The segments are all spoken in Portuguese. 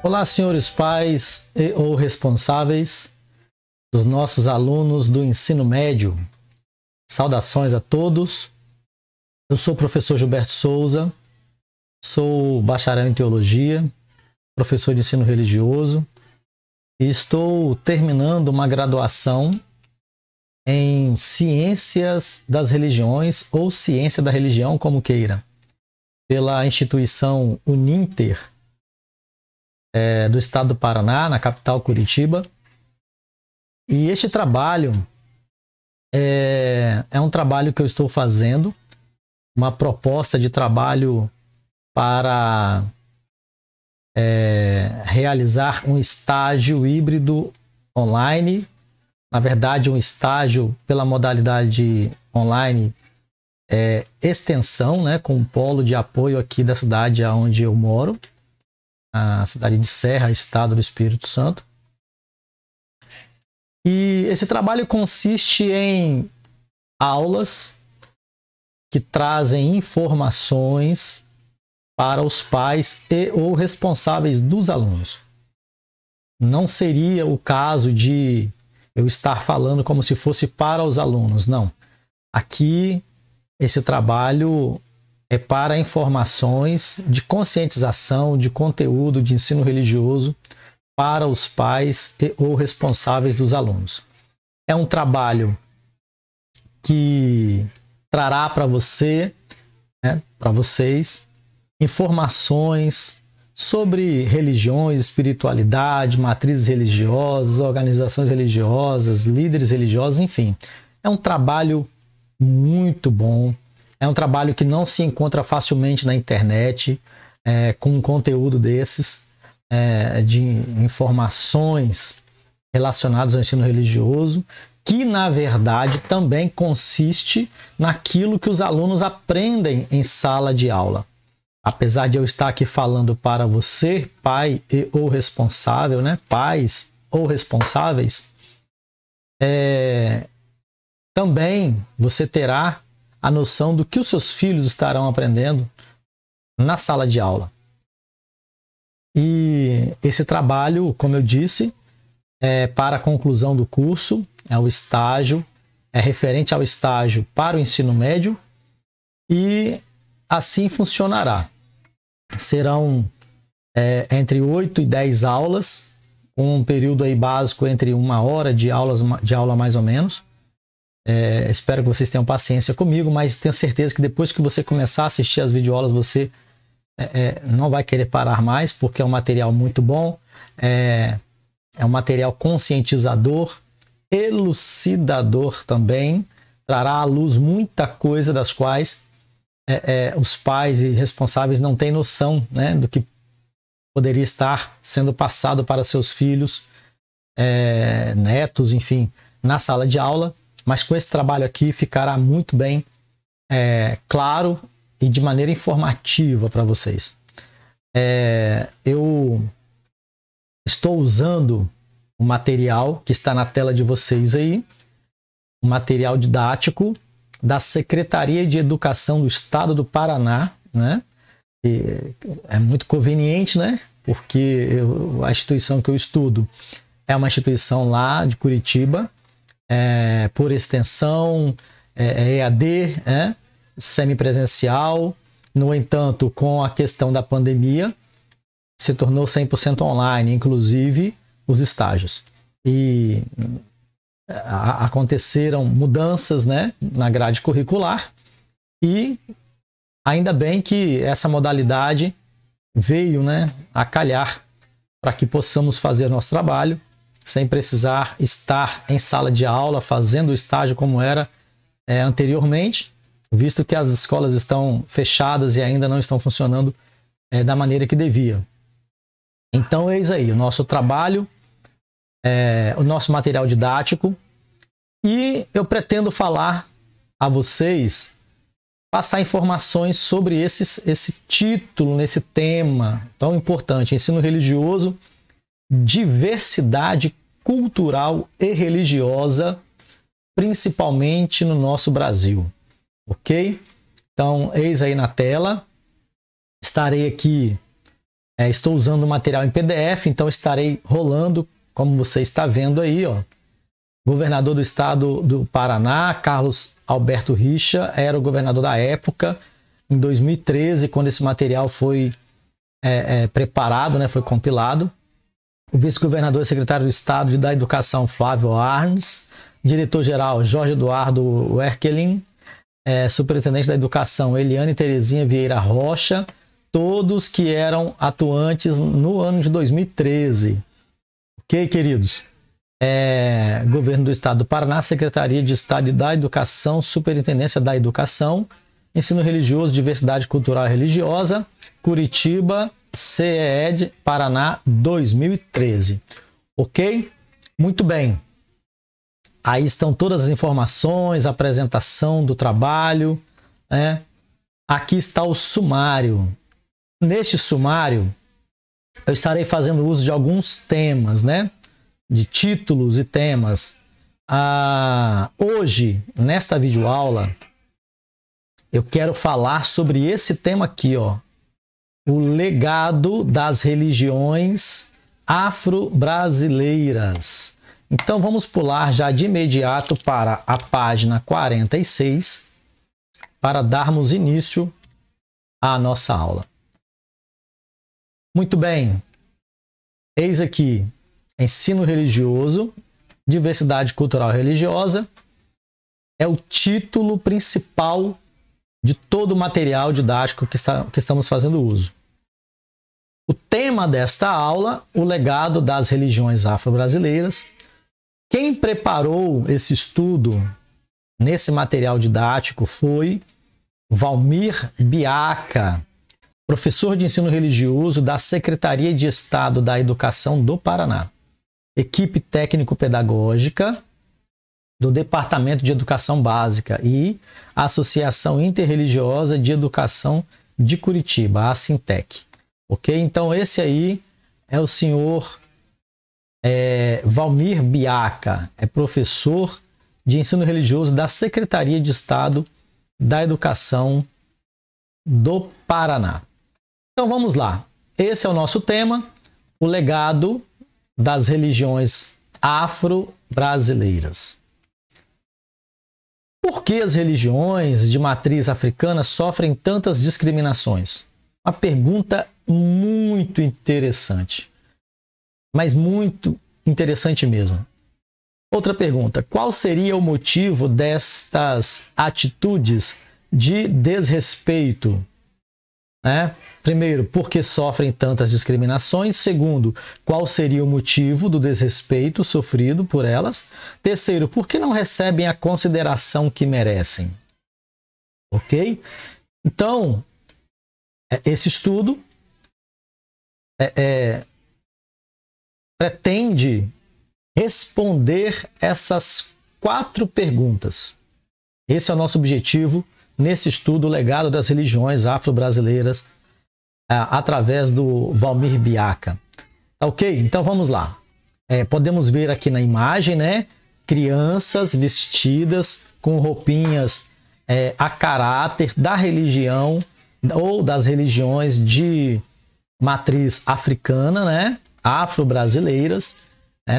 Olá, senhores pais e ou responsáveis dos nossos alunos do ensino médio. Saudações a todos. Eu sou o professor Gilberto Souza, sou bacharel em teologia, professor de ensino religioso e estou terminando uma graduação em Ciências das Religiões ou Ciência da Religião, como queira, pela instituição Uninter, do estado do Paraná, na capital Curitiba. E este trabalho é um trabalho que eu estou fazendo, uma proposta de trabalho para realizar um estágio híbrido online, na verdade um estágio pela modalidade online extensão, né, com um polo de apoio aqui da cidade onde eu moro, a cidade de Serra, estado do Espírito Santo. E esse trabalho consiste em aulas que trazem informações para os pais e ou responsáveis dos alunos. Não seria o caso de eu estar falando como se fosse para os alunos, não. Aqui, esse trabalho é para informações de conscientização, de conteúdo, de ensino religioso para os pais e ou responsáveis dos alunos. É um trabalho que trará para você, para vocês, informações sobre religiões, espiritualidade, matrizes religiosas, organizações religiosas, líderes religiosos, enfim. É um trabalho muito bom, é um trabalho que não se encontra facilmente na internet, com um conteúdo desses, de informações relacionadas ao ensino religioso, que na verdade também consiste naquilo que os alunos aprendem em sala de aula. Apesar de eu estar aqui falando para você, pai e ou responsável, né? Pais ou responsáveis, também você terá a noção do que os seus filhos estarão aprendendo na sala de aula. E esse trabalho, como eu disse, é para a conclusão do curso, é o estágio, é referente ao estágio para o ensino médio e assim funcionará. Serão entre 8 e 10 aulas, com um período aí básico entre 1 hora de aula mais ou menos. Espero que vocês tenham paciência comigo, mas tenho certeza que depois que você começar a assistir as videoaulas, você não vai querer parar mais, porque é um material muito bom, é um material conscientizador, elucidador também, trará à luz muita coisa das quais os pais e responsáveis não têm noção, né, do que poderia estar sendo passado para seus filhos, netos, enfim, na sala de aula. Mas com esse trabalho aqui ficará muito bem claro e de maneira informativa para vocês. Eu estou usando o material que está na tela de vocês aí, um material didático da Secretaria de Educação do Estado do Paraná, né? E é muito conveniente, né? Porque a instituição que eu estudo é uma instituição lá de Curitiba, por extensão, EAD, semipresencial. No entanto, com a questão da pandemia, se tornou 100% online, inclusive os estágios. E aconteceram mudanças, né, na grade curricular, e ainda bem que essa modalidade veio, né, a calhar para que possamos fazer nosso trabalho sem precisar estar em sala de aula fazendo o estágio como era anteriormente, visto que as escolas estão fechadas e ainda não estão funcionando da maneira que devia. Então, eis aí o nosso trabalho, o nosso material didático, e eu pretendo falar a vocês, passar informações sobre esse título, nesse tema tão importante, ensino religioso, diversidade cultural e religiosa, principalmente no nosso Brasil, ok? Então, eis aí na tela, estarei aqui Estou usando o material em PDF, então estarei rolando, como você está vendo aí, ó. Governador do estado do Paraná, Carlos Alberto Richa, era o governador da época, em 2013, quando esse material foi preparado, né, foi compilado. O vice-governador e secretário do Estado da Educação, Flávio Arnes, diretor-geral, Jorge Eduardo Werkelin, superintendente da Educação, Eliane Terezinha Vieira Rocha, todos que eram atuantes no ano de 2013. Ok, queridos? Governo do Estado do Paraná, Secretaria de Estado da Educação, Superintendência da Educação, Ensino Religioso, Diversidade Cultural e Religiosa, Curitiba, CEED, Paraná, 2013. Ok? Muito bem. Aí estão todas as informações, a apresentação do trabalho, né? Aqui está o sumário. Neste sumário, eu estarei fazendo uso de alguns temas, né? De títulos e temas. Hoje, nesta videoaula, eu quero falar sobre esse tema aqui, ó. O legado das religiões afro-brasileiras. Então, vamos pular já de imediato para a página 46 para darmos início à nossa aula. Muito bem. Eis aqui, ensino religioso, diversidade cultural e religiosa. É o título principal de todo o material didático que estamos fazendo uso. O tema desta aula, o legado das religiões afro-brasileiras. Quem preparou esse estudo nesse material didático foi Valmir Biaca, professor de ensino religioso da Secretaria de Estado da Educação do Paraná, equipe técnico-pedagógica do Departamento de Educação Básica e Associação Interreligiosa de Educação de Curitiba, a Assintec. Ok? Então esse aí é o senhor Valmir Biaca, é professor de ensino religioso da Secretaria de Estado da Educação do Paraná. Então vamos lá. Esse é o nosso tema, o legado das religiões afro-brasileiras. Por que as religiões de matriz africana sofrem tantas discriminações? Uma pergunta muito interessante. Mas muito interessante mesmo. Outra pergunta. Qual seria o motivo destas atitudes de desrespeito? Primeiro, por que sofrem tantas discriminações? Segundo, qual seria o motivo do desrespeito sofrido por elas? Terceiro, por que não recebem a consideração que merecem? Ok? Então, esse estudo pretende responder essas 4 perguntas. Esse é o nosso objetivo nesse estudo, o legado das religiões afro-brasileiras, através do Valmir Biaca. Ok? Então vamos lá. Podemos ver aqui na imagem, né? Crianças vestidas com roupinhas a caráter da religião ou das religiões de matriz africana, né? Afro-brasileiras.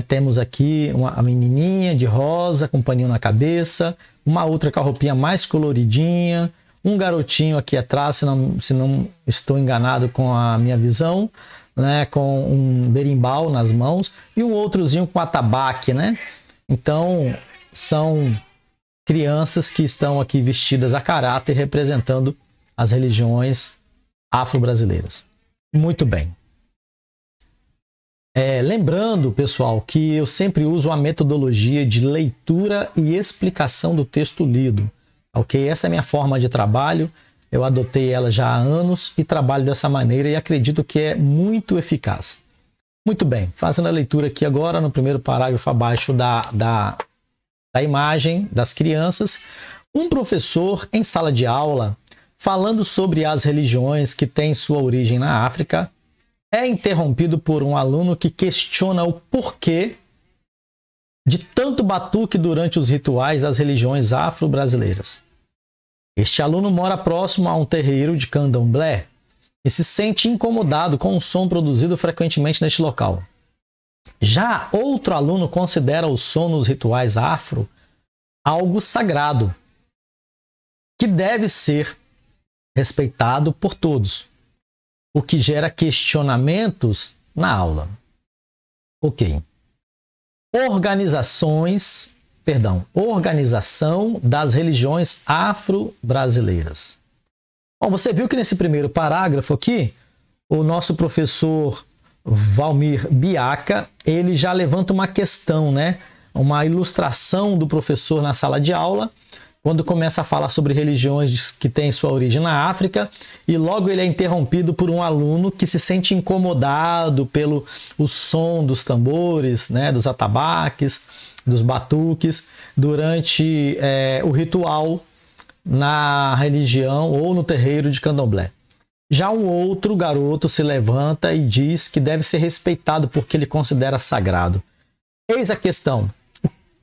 Temos aqui a menininha de rosa com um paninho na cabeça, uma outra com a roupinha mais coloridinha, um garotinho aqui atrás, se não estou enganado com a minha visão, né, com um berimbau nas mãos, e um outrozinho com atabaque, né? Então, são crianças que estão aqui vestidas a caráter, representando as religiões afro-brasileiras. Muito bem. Lembrando, pessoal, que eu sempre uso a metodologia de leitura e explicação do texto lido. Ok? Essa é a minha forma de trabalho. Eu adotei ela já há anos e trabalho dessa maneira e acredito que é muito eficaz. Muito bem. Fazendo a leitura aqui agora, no primeiro parágrafo abaixo da imagem das crianças. Um professor em sala de aula, falando sobre as religiões que têm sua origem na África, é interrompido por um aluno que questiona o porquê de tanto batuque durante os rituais das religiões afro-brasileiras. Este aluno mora próximo a um terreiro de candomblé e se sente incomodado com o som produzido frequentemente neste local. Já outro aluno considera o som nos rituais afro algo sagrado, que deve ser respeitado por todos, o que gera questionamentos na aula. Ok. Organização das religiões afro-brasileiras. Bom, você viu que nesse primeiro parágrafo aqui, o nosso professor Valmir Biaca, ele já levanta uma questão, né? Uma ilustração do professor na sala de aula, quando começa a falar sobre religiões que têm sua origem na África, e logo ele é interrompido por um aluno que se sente incomodado pelo o som dos tambores, né, dos atabaques, dos batuques, durante o ritual na religião ou no terreiro de Candomblé. Já um outro garoto se levanta e diz que deve ser respeitado porque ele considera sagrado. Eis a questão: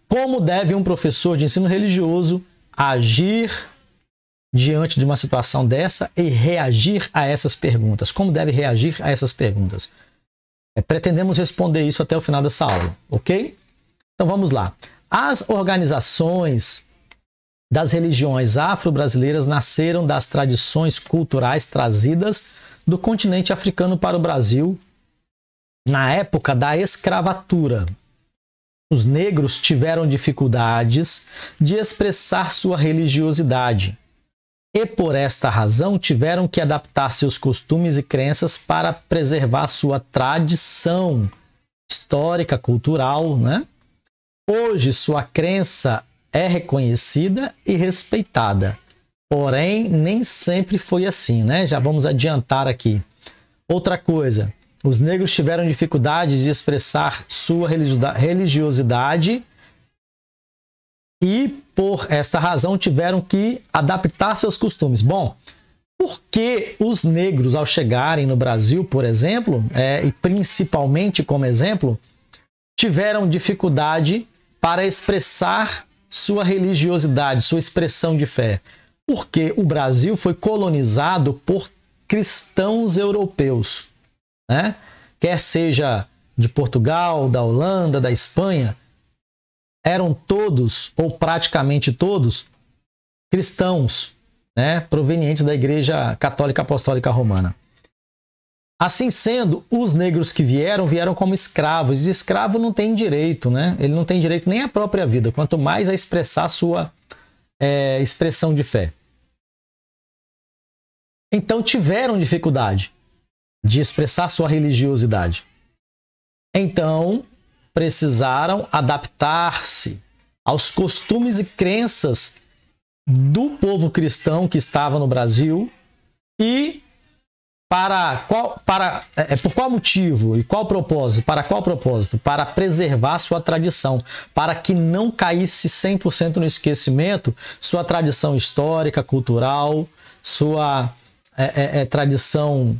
como deve um professor de ensino religioso agir diante de uma situação dessa e reagir a essas perguntas? Como deve reagir a essas perguntas? Pretendemos responder isso até o final dessa aula, ok? Então vamos lá. As organizações das religiões afro-brasileiras nasceram das tradições culturais trazidas do continente africano para o Brasil na época da escravatura. Os negros tiveram dificuldades de expressar sua religiosidade e, por esta razão, tiveram que adaptar seus costumes e crenças para preservar sua tradição histórica, cultural, né? Hoje, sua crença é reconhecida e respeitada, porém, nem sempre foi assim, né? Já vamos adiantar aqui. Outra coisa, os negros tiveram dificuldade de expressar sua religiosidade e, por esta razão, tiveram que adaptar seus costumes. Bom, por que os negros, ao chegarem no Brasil, por exemplo, e principalmente como exemplo, tiveram dificuldade para expressar sua religiosidade, sua expressão de fé? Porque o Brasil foi colonizado por cristãos europeus, né? Quer seja de Portugal, da Holanda, da Espanha, eram todos, ou praticamente todos, cristãos, né? Provenientes da Igreja Católica Apostólica Romana. Assim sendo, os negros que vieram como escravos. E escravo não tem direito, né? Ele não tem direito nem à própria vida, quanto mais a expressar sua expressão de fé. Então tiveram dificuldade de expressar sua religiosidade. Então precisaram adaptar-se aos costumes e crenças do povo cristão que estava no Brasil e por qual motivo e qual propósito? Para qual propósito? Para preservar sua tradição, para que não caísse 100% no esquecimento sua tradição histórica, cultural, sua tradição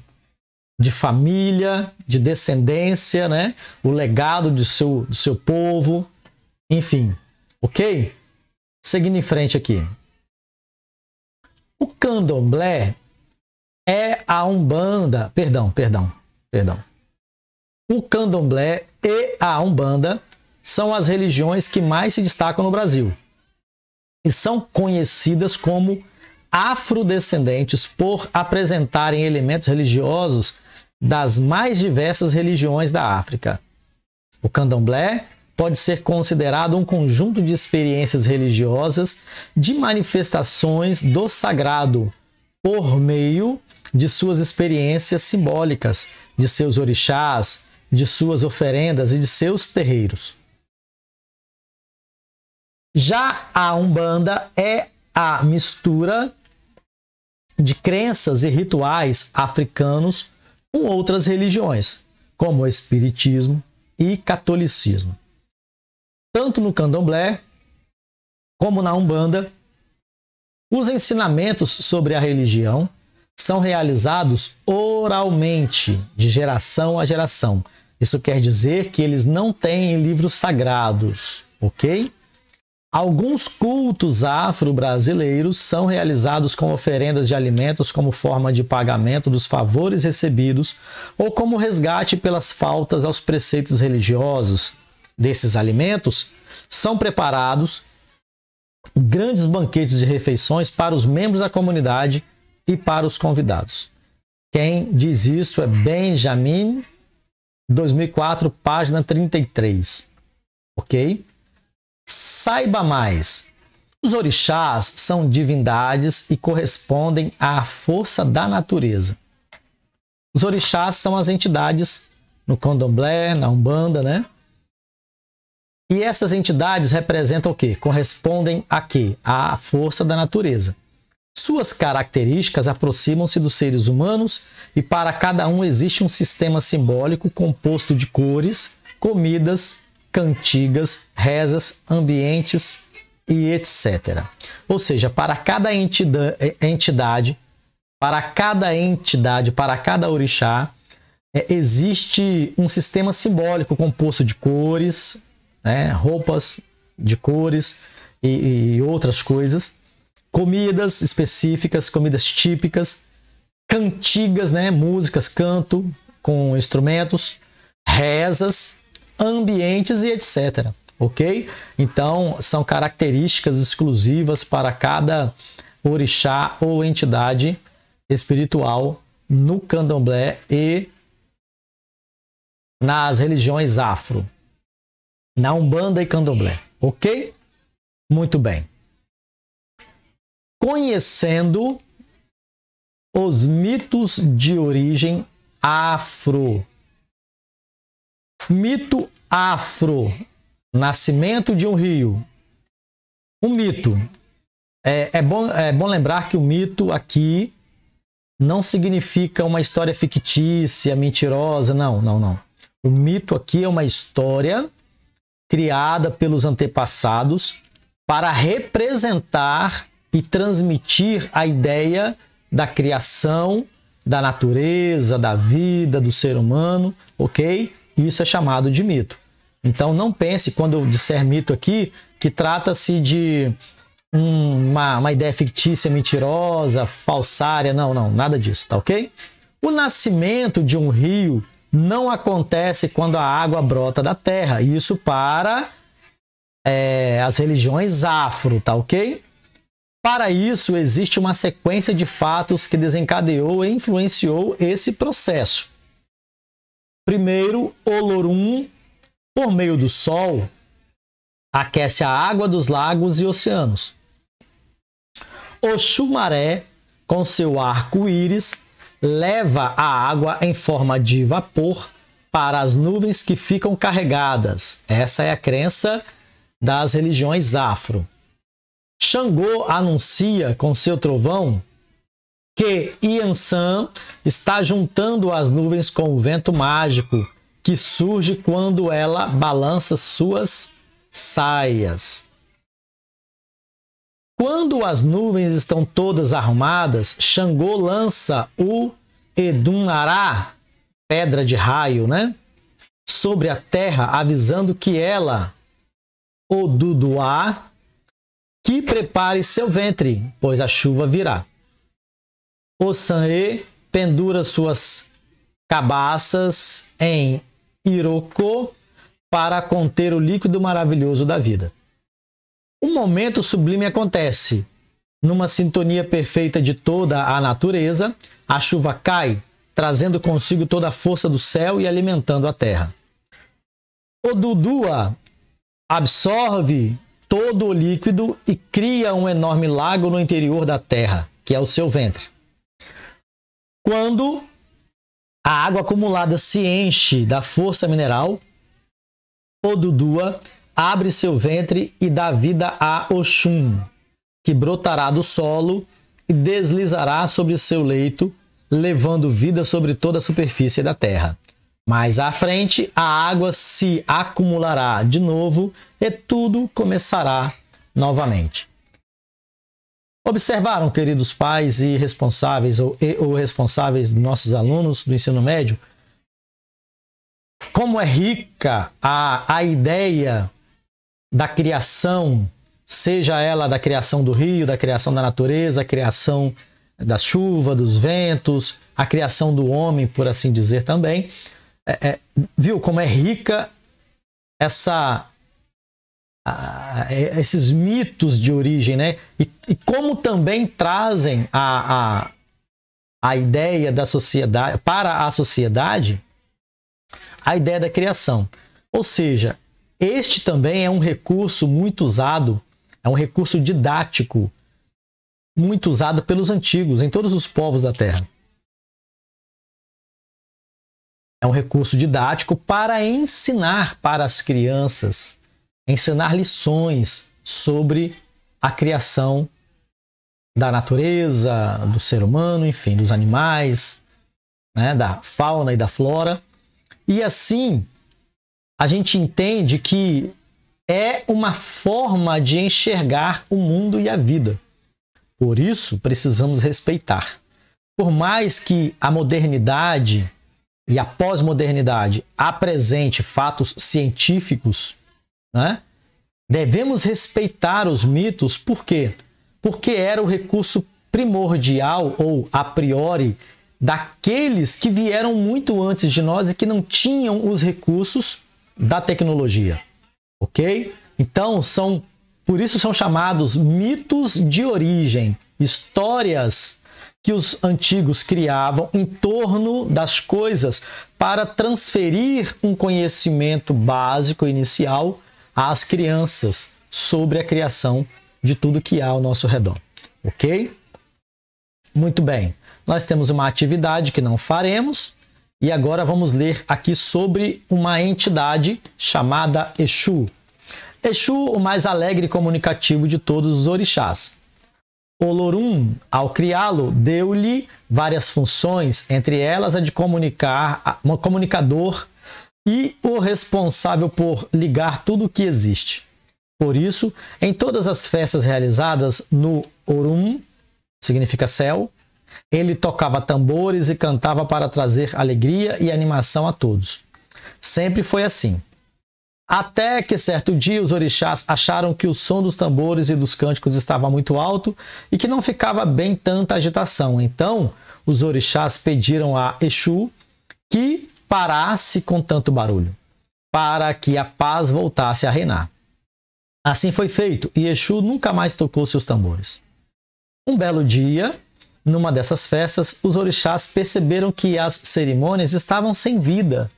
de família, de descendência, né? O legado do seu povo, enfim, ok? Seguindo em frente aqui. O Candomblé é a Umbanda, perdão. O Candomblé e a Umbanda são as religiões que mais se destacam no Brasil e são conhecidas como afrodescendentes por apresentarem elementos religiosos das mais diversas religiões da África. O Candomblé pode ser considerado um conjunto de experiências religiosas de manifestações do sagrado por meio de suas experiências simbólicas, de seus orixás, de suas oferendas e de seus terreiros. Já a Umbanda é a mistura de crenças e rituais africanos com outras religiões, como o espiritismo e catolicismo. Tanto no Candomblé como na Umbanda, os ensinamentos sobre a religião são realizados oralmente, de geração a geração. Isso quer dizer que eles não têm livros sagrados, ok? Alguns cultos afro-brasileiros são realizados com oferendas de alimentos como forma de pagamento dos favores recebidos ou como resgate pelas faltas aos preceitos religiosos. Desses alimentos são preparados grandes banquetes de refeições para os membros da comunidade e para os convidados. Quem diz isso é Benjamin, 2004, página 33. Ok? Saiba mais. Os orixás são divindades e correspondem à força da natureza. Os orixás são as entidades no candomblé, na umbanda, né? E essas entidades representam o quê? Correspondem a quê? À força da natureza. Suas características aproximam-se dos seres humanos e para cada um existe um sistema simbólico composto de cores, comidas, cantigas, rezas, ambientes e etc. Ou seja, para cada entidade, para cada orixá, existe um sistema simbólico composto de cores, né, roupas de cores e outras coisas, comidas específicas, comidas típicas, cantigas, né, músicas, canto com instrumentos, rezas, ambientes e etc. Ok? Então, são características exclusivas para cada orixá ou entidade espiritual no candomblé e nas religiões afro, na umbanda e candomblé. Ok? Muito bem. Conhecendo os mitos de origem afro. Mito afro, nascimento de um rio. Um mito. É bom lembrar que o mito aqui não significa uma história fictícia, mentirosa, não. O mito aqui é uma história criada pelos antepassados para representar e transmitir a ideia da criação, da natureza, da vida, do ser humano, ok? Isso é chamado de mito. Então não pense, quando eu disser mito aqui, que trata-se de uma ideia fictícia, mentirosa, falsária. Não, nada disso, tá ok? O nascimento de um rio não acontece quando a água brota da terra. Isso para as religiões afro, tá ok? Para isso, existe uma sequência de fatos que desencadeou e influenciou esse processo. Primeiro, Olorum, por meio do Sol, aquece a água dos lagos e oceanos. Oxumaré, com seu arco-íris, leva a água em forma de vapor para as nuvens que ficam carregadas. Essa é a crença das religiões afro. Xangô anuncia com seu trovão que Yansan está juntando as nuvens com o vento mágico que surge quando ela balança suas saias. Quando as nuvens estão todas arrumadas, Xangô lança o Edunará, pedra de raio, né, sobre a terra, avisando que ela, Oduduá, que prepare seu ventre, pois a chuva virá. Ossanê pendura suas cabaças em Irocô para conter o líquido maravilhoso da vida. Um momento sublime acontece. Numa sintonia perfeita de toda a natureza, a chuva cai, trazendo consigo toda a força do céu e alimentando a terra. Odudua absorve todo o líquido e cria um enorme lago no interior da terra, que é o seu ventre. Quando a água acumulada se enche da força mineral, Odudua abre seu ventre e dá vida a Oxum, que brotará do solo e deslizará sobre seu leito, levando vida sobre toda a superfície da terra. Mais à frente, a água se acumulará de novo e tudo começará novamente. Observaram, queridos pais e responsáveis ou responsáveis dos nossos alunos do ensino médio, como é rica a ideia da criação seja ela da criação do rio, da criação da natureza, a criação da chuva, dos ventos, a criação do homem, por assim dizer também. Viu como é rica esses mitos de origem, né? E como também trazem a ideia da sociedade, para a sociedade, a ideia da criação. Ou seja, este também é um recurso muito usado, é um recurso didático, muito usado pelos antigos, em todos os povos da Terra. É um recurso didático para ensinar para as crianças, ensinar lições sobre a criação da natureza, do ser humano, enfim, dos animais, né, da fauna e da flora. E assim, a gente entende que é uma forma de enxergar o mundo e a vida. Por isso, precisamos respeitar. Por mais que a modernidade e a pós-modernidade apresente fatos científicos, né, devemos respeitar os mitos. Por quê? Porque era o recurso primordial ou a priori daqueles que vieram muito antes de nós e que não tinham os recursos da tecnologia. Ok? Então, por isso são chamados mitos de origem, histórias que os antigos criavam em torno das coisas para transferir um conhecimento básico inicial às crianças sobre a criação de tudo que há ao nosso redor. Ok? Muito bem. Nós temos uma atividade que não faremos e agora vamos ler aqui sobre uma entidade chamada Exu. Exu, o mais alegre e comunicativo de todos os orixás. Olorum, ao criá-lo, deu-lhe várias funções, entre elas a de comunicador e o responsável por ligar tudo o que existe. Por isso, em todas as festas realizadas no Orum, significa céu, ele tocava tambores e cantava para trazer alegria e animação a todos. Sempre foi assim. Até que certo dia os orixás acharam que o som dos tambores e dos cânticos estava muito alto e que não ficava bem tanta agitação. Então, os orixás pediram a Exu que parasse com tanto barulho, para que a paz voltasse a reinar. Assim foi feito, e Exu nunca mais tocou seus tambores. Um belo dia, numa dessas festas, os orixás perceberam que as cerimônias estavam sem vida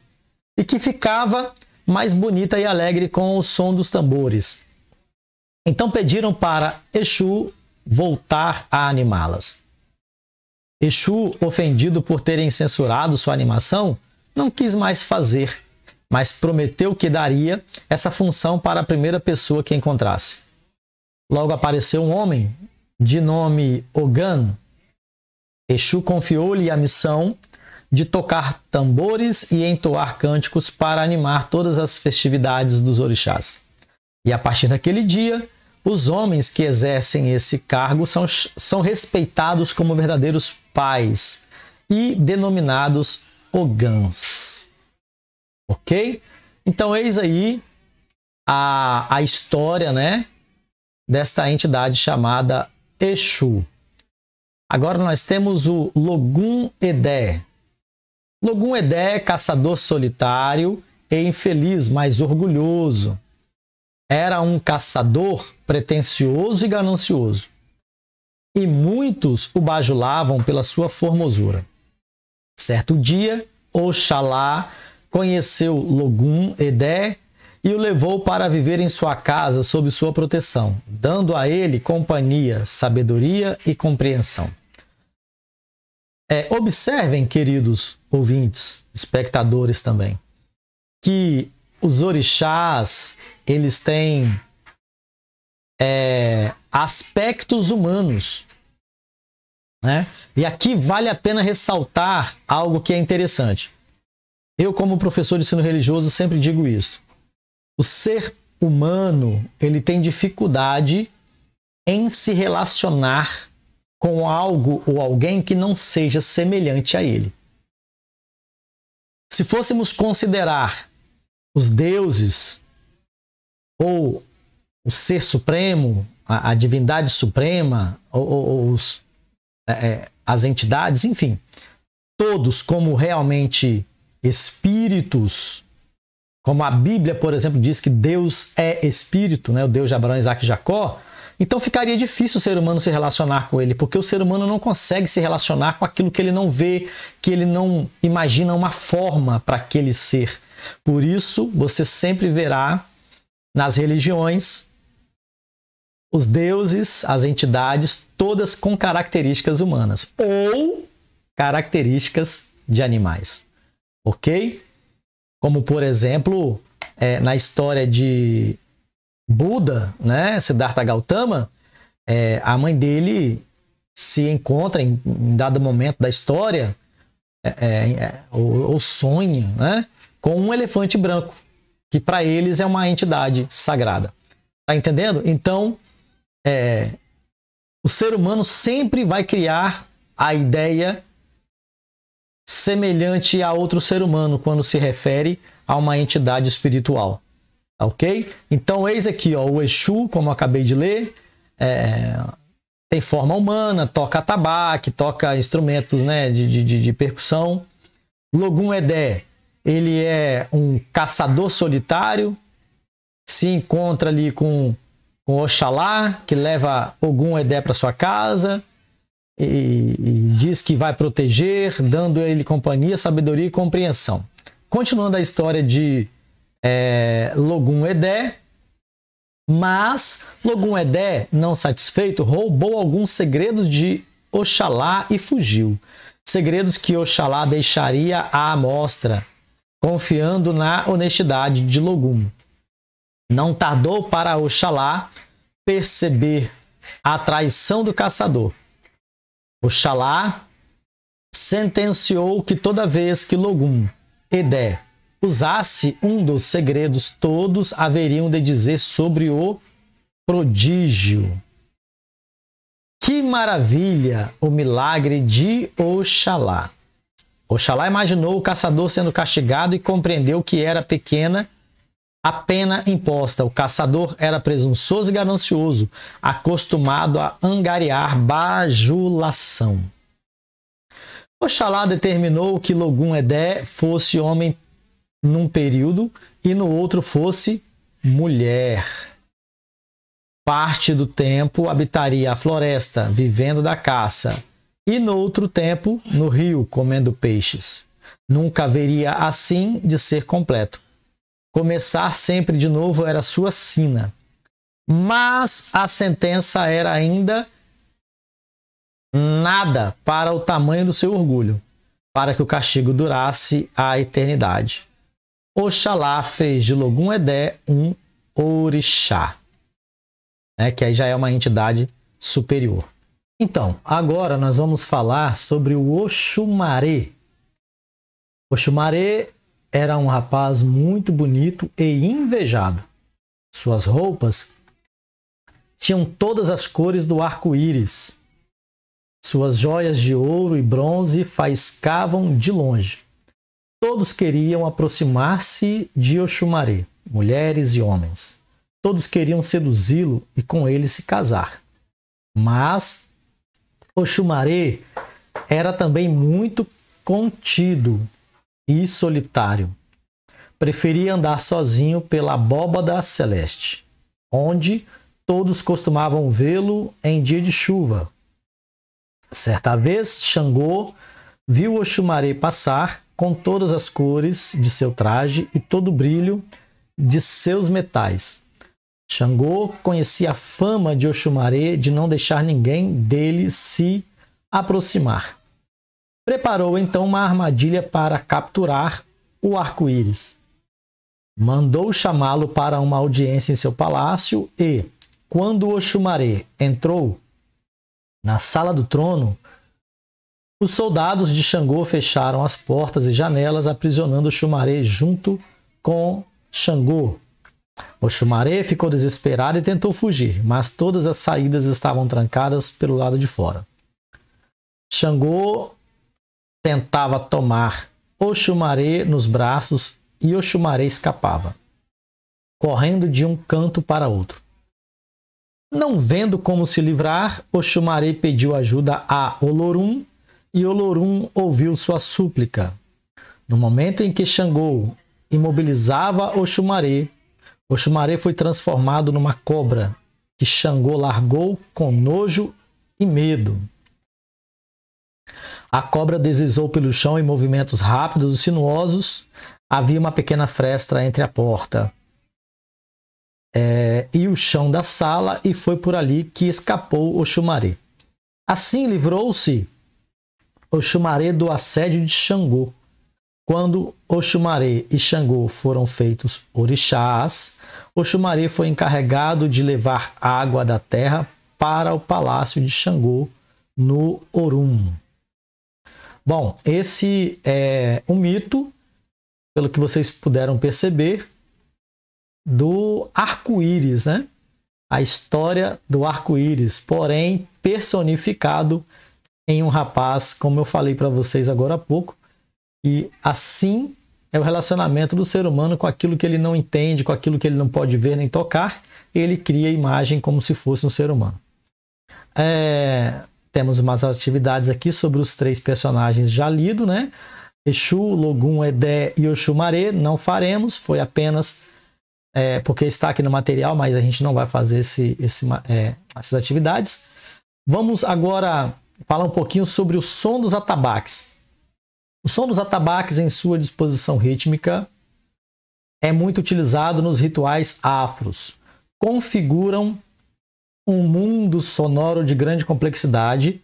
e que ficava mais bonita e alegre com o som dos tambores. Então pediram para Exu voltar a animá-las. Exu, ofendido por terem censurado sua animação, não quis mais fazer, mas prometeu que daria essa função para a primeira pessoa que encontrasse. Logo apareceu um homem de nome Ogan. Exu confiou-lhe a missão de tocar tambores e entoar cânticos para animar todas as festividades dos orixás. E a partir daquele dia, os homens que exercem esse cargo são respeitados como verdadeiros pais e denominados Ogãs. Ok? Então, eis aí a história, né, desta entidade chamada Exu. Agora nós temos o Logum Edé. Logum Edé, caçador solitário e infeliz, mas orgulhoso. Era um caçador pretensioso e ganancioso. E muitos o bajulavam pela sua formosura. Certo dia, Oxalá conheceu Logum Edé e o levou para viver em sua casa sob sua proteção, dando a ele companhia, sabedoria e compreensão. Observem, queridos ouvintes, espectadores também, que os orixás, eles têm aspectos humanos, né? E aqui vale a pena ressaltar algo que é interessante. Eu, como professor de ensino religioso, sempre digo isso. O ser humano, ele tem dificuldade em se relacionar com algo ou alguém que não seja semelhante a ele. Se fôssemos considerar os deuses ou o ser supremo, a divindade suprema, ou as entidades, enfim, todos como realmente espíritos, como a Bíblia, por exemplo, diz que Deus é espírito, né? O Deus de Abraão, Isaac e Jacó, então ficaria difícil o ser humano se relacionar com ele, porque o ser humano não consegue se relacionar com aquilo que ele não vê, que ele não imagina uma forma para aquele ser. Por isso, você sempre verá nas religiões os deuses, as entidades, todas com características humanas ou características de animais, ok? Como, por exemplo, na história de Buda, né, Siddhartha Gautama, a mãe dele se encontra em dado momento da história ou sonha, né, com um elefante branco, que para eles é uma entidade sagrada. Tá entendendo? Então, o ser humano sempre vai criar a ideia semelhante a outro ser humano quando se refere a uma entidade espiritual. Ok? Então, eis aqui, ó, o Exu, como eu acabei de ler, tem forma humana, toca atabaque, toca instrumentos, né, de percussão. Logum Edé, ele é um caçador solitário, se encontra ali com Oxalá, que leva Ogum Edé para sua casa e diz que vai proteger, dando a ele companhia, sabedoria e compreensão. Continuando a história de Logum Edé, mas Logum Edé, não satisfeito, roubou alguns segredos de Oxalá e fugiu. Segredos que Oxalá deixaria à amostra, confiando na honestidade de Logum. Não tardou para Oxalá perceber a traição do caçador. Oxalá sentenciou que toda vez que Logum Edé usasse um dos segredos, todos haveriam de dizer sobre o prodígio. Que maravilha o milagre de Oxalá! Oxalá imaginou o caçador sendo castigado e compreendeu que era pequena a pena imposta. O caçador era presunçoso e ganancioso, acostumado a angariar bajulação. Oxalá determinou que Logum Edé fosse homem num período e no outro fosse mulher. Parte do tempo habitaria a floresta, vivendo da caça, e no outro tempo no rio, comendo peixes. Nunca haveria assim de ser completo. Começar sempre de novo era sua sina. Mas a sentença era ainda nada para o tamanho do seu orgulho, para que o castigo durasse a eternidade. Oxalá fez de Logum Edé um orixá, que aí já é uma entidade superior. Então, agora nós vamos falar sobre o Oxumaré. Oxumaré era um rapaz muito bonito e invejado. Suas roupas tinham todas as cores do arco-íris. Suas joias de ouro e bronze faiscavam de longe. Todos queriam aproximar-se de Oxumaré, mulheres e homens. Todos queriam seduzi-lo e com ele se casar. Mas Oxumaré era também muito contido e solitário. Preferia andar sozinho pela abóbada celeste, onde todos costumavam vê-lo em dia de chuva. Certa vez, Xangô viu Oxumaré passar com todas as cores de seu traje e todo o brilho de seus metais. Xangô conhecia a fama de Oxumaré de não deixar ninguém dele se aproximar. Preparou então uma armadilha para capturar o arco-íris. Mandou chamá-lo para uma audiência em seu palácio e, quando Oxumaré entrou na sala do trono, os soldados de Xangô fecharam as portas e janelas, aprisionando Oxumaré junto com Xangô. Oxumaré ficou desesperado e tentou fugir, mas todas as saídas estavam trancadas pelo lado de fora. Xangô tentava tomar Oxumaré nos braços e Oxumaré escapava, correndo de um canto para outro. Não vendo como se livrar, Oxumaré pediu ajuda a Olorum e Olorum ouviu sua súplica. No momento em que Xangô imobilizava Oxumaré, Oxumaré foi transformado numa cobra que Xangô largou com nojo e medo. A cobra deslizou pelo chão em movimentos rápidos e sinuosos. Havia uma pequena fresta entre a porta e o chão da sala, e foi por ali que escapou Oxumaré. Assim livrou-se Oxumaré do assédio de Xangô. Quando Oxumaré e Xangô foram feitos orixás, Oxumaré foi encarregado de levar água da terra para o palácio de Xangô, no Orum. Bom, esse é um mito, pelo que vocês puderam perceber, do arco-íris, né? A história do arco-íris, porém personificado em um rapaz, como eu falei para vocês agora há pouco, e assim é o relacionamento do ser humano com aquilo que ele não entende, com aquilo que ele não pode ver nem tocar, ele cria a imagem como se fosse um ser humano. Temos umas atividades aqui sobre os 3 personagens já lidos, né? Exu, Logum, Edé e Oxumaré, não faremos, foi apenas porque está aqui no material, mas a gente não vai fazer essas atividades. Vamos agora falar um pouquinho sobre o som dos atabaques. O som dos atabaques, em sua disposição rítmica, é muito utilizado nos rituais afros. Configuram um mundo sonoro de grande complexidade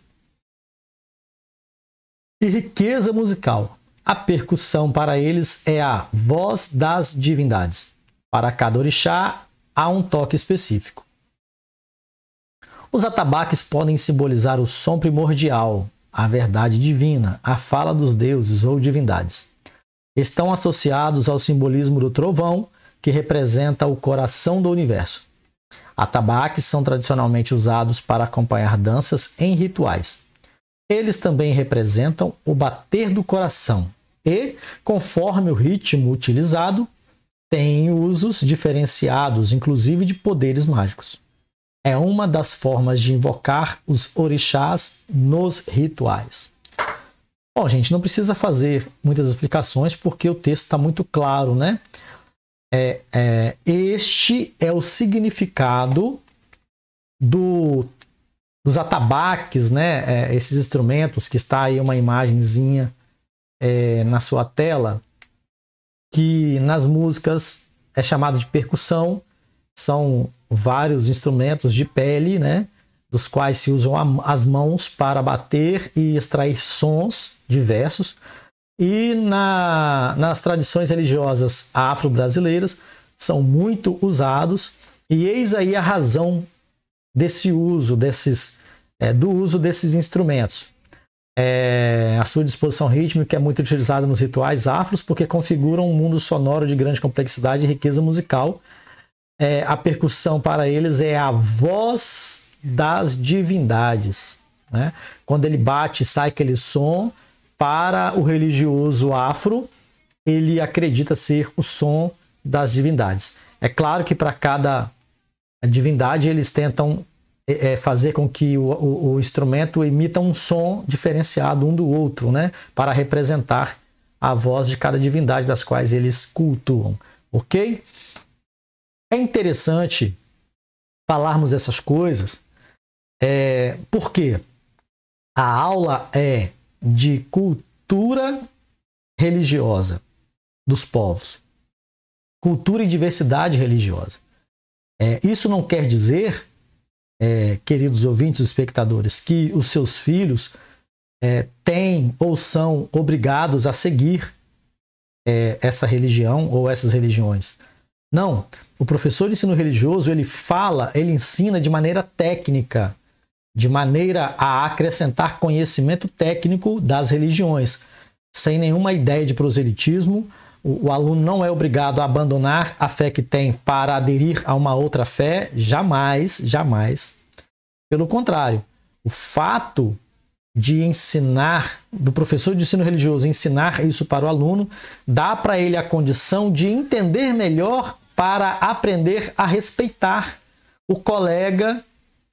e riqueza musical. A percussão para eles é a voz das divindades. Para cada orixá, há um toque específico. Os atabaques podem simbolizar o som primordial, a verdade divina, a fala dos deuses ou divindades. Estão associados ao simbolismo do trovão, que representa o coração do universo. Atabaques são tradicionalmente usados para acompanhar danças em rituais. Eles também representam o bater do coração e, conforme o ritmo utilizado, têm usos diferenciados, inclusive de poderes mágicos. É uma das formas de invocar os orixás nos rituais. Bom, gente, não precisa fazer muitas explicações porque o texto está muito claro, né? Este é o significado dos atabaques, né? Esses instrumentos, que está aí uma imagenzinha na sua tela, que nas músicas é chamado de percussão. São vários instrumentos de pele, né? Dos quais se usam as mãos para bater e extrair sons diversos. E nas tradições religiosas afro-brasileiras são muito usados, e eis aí a razão desse uso, do uso desses instrumentos. A sua disposição rítmica é muito utilizada nos rituais afros porque configuram um mundo sonoro de grande complexidade e riqueza musical. A percussão para eles é a voz das divindades, né? Quando ele bate, sai aquele som. Para o religioso afro, ele acredita ser o som das divindades. É claro que para cada divindade eles tentam fazer com que o instrumento emita um som diferenciado um do outro, né? Para representar a voz de cada divindade das quais eles cultuam. Ok? É interessante falarmos essas coisas, porque a aula é de cultura religiosa dos povos, cultura e diversidade religiosa. Isso não quer dizer, queridos ouvintes e espectadores, que os seus filhos têm ou são obrigados a seguir essa religião ou essas religiões. Não, o professor de ensino religioso, ele ensina de maneira técnica, de maneira a acrescentar conhecimento técnico das religiões, sem nenhuma ideia de proselitismo. O aluno não é obrigado a abandonar a fé que tem para aderir a uma outra fé, jamais, jamais. Pelo contrário, o fato de ensinar, do professor de ensino religioso ensinar isso para o aluno, dá para ele a condição de entender melhor para aprender a respeitar o colega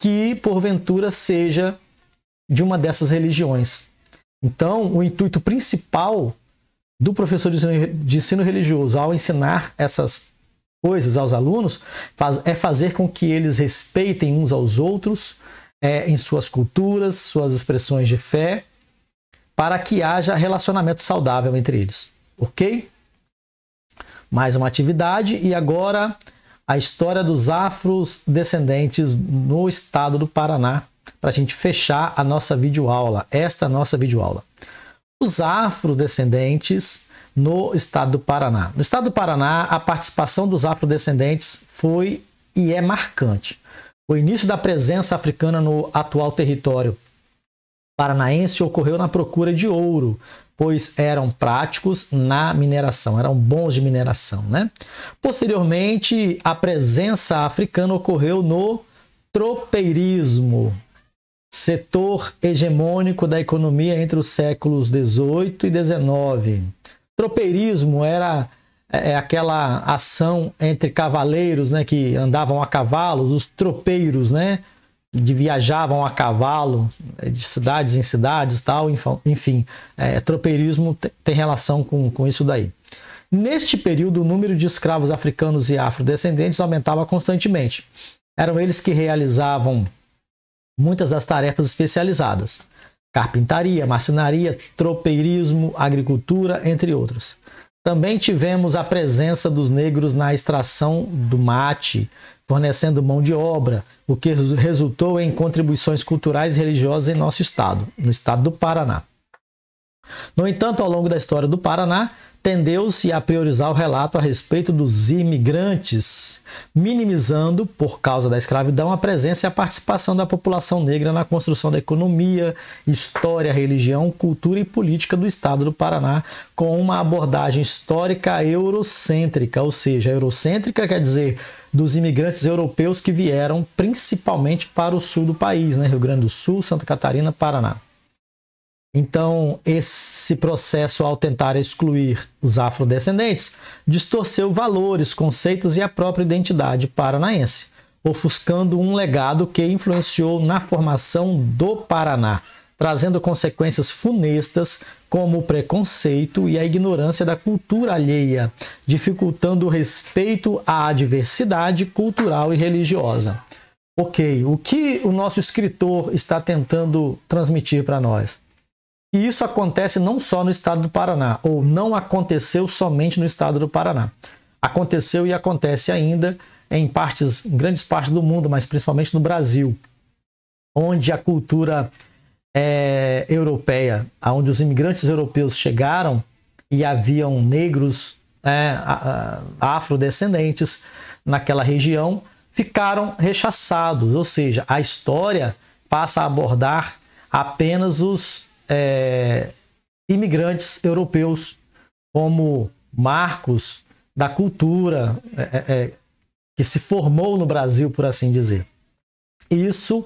que porventura seja de uma dessas religiões. Então, o intuito principal do professor de ensino religioso ao ensinar essas coisas aos alunos é fazer com que eles respeitem uns aos outros em suas culturas, suas expressões de fé, para que haja relacionamento saudável entre eles. Ok? Mais uma atividade e agora a história dos afrodescendentes no estado do Paraná, para a gente fechar a nossa videoaula, esta nossa videoaula. Os afrodescendentes no estado do Paraná. No estado do Paraná, a participação dos afrodescendentes foi e é marcante. O início da presença africana no atual território paranaense ocorreu na procura de ouro, pois eram práticos na mineração, eram bons de mineração, né? Posteriormente, a presença africana ocorreu no tropeirismo, setor hegemônico da economia entre os séculos XVIII e XIX. Tropeirismo era aquela ação entre cavaleiros, né, que andavam a cavalo, os tropeiros, né, que viajavam a cavalo de cidades em cidades, tal, enfim, tropeirismo tem relação com isso daí. Neste período, o número de escravos africanos e afrodescendentes aumentava constantemente. Eram eles que realizavam muitas das tarefas especializadas: carpintaria, marcenaria, tropeirismo, agricultura, entre outras. Também tivemos a presença dos negros na extração do mate, fornecendo mão de obra, o que resultou em contribuições culturais e religiosas em nosso estado, no estado do Paraná. No entanto, ao longo da história do Paraná, tendeu-se a priorizar o relato a respeito dos imigrantes, minimizando, por causa da escravidão, a presença e a participação da população negra na construção da economia, história, religião, cultura e política do estado do Paraná, com uma abordagem histórica eurocêntrica, ou seja, eurocêntrica quer dizer dos imigrantes europeus que vieram principalmente para o sul do país, né? Rio Grande do Sul, Santa Catarina, Paraná. Então, esse processo, ao tentar excluir os afrodescendentes, distorceu valores, conceitos e a própria identidade paranaense, ofuscando um legado que influenciou na formação do Paraná, trazendo consequências funestas como o preconceito e a ignorância da cultura alheia, dificultando o respeito à diversidade cultural e religiosa. Ok, o que o nosso escritor está tentando transmitir para nós? E isso acontece não só no estado do Paraná, ou não aconteceu somente no estado do Paraná. Aconteceu e acontece ainda em grandes partes do mundo, mas principalmente no Brasil, onde a cultura europeia, onde os imigrantes europeus chegaram e haviam negros afrodescendentes naquela região, ficaram rechaçados, ou seja, a história passa a abordar apenas os imigrantes europeus como marcos da cultura que se formou no Brasil, por assim dizer. Isso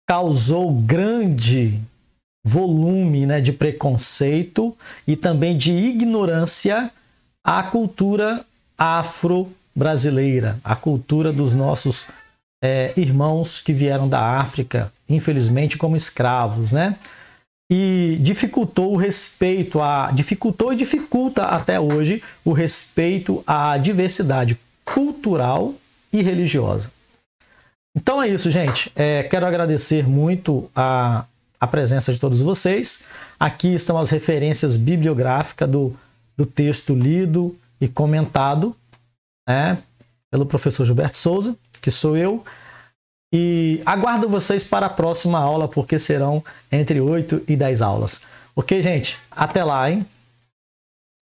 causou grande volume, né, de preconceito e também de ignorância à cultura afro-brasileira, à cultura dos nossos irmãos que vieram da África, infelizmente como escravos, né? E dificultou o respeito, dificultou e dificulta até hoje o respeito à diversidade cultural e religiosa. Então é isso, gente. Quero agradecer muito a presença de todos vocês. Aqui estão as referências bibliográficas do texto lido e comentado, né, pelo professor Gilberto Souza, que sou eu. E aguardo vocês para a próxima aula, porque serão entre 8 e 10 aulas. Ok, gente? Até lá, hein?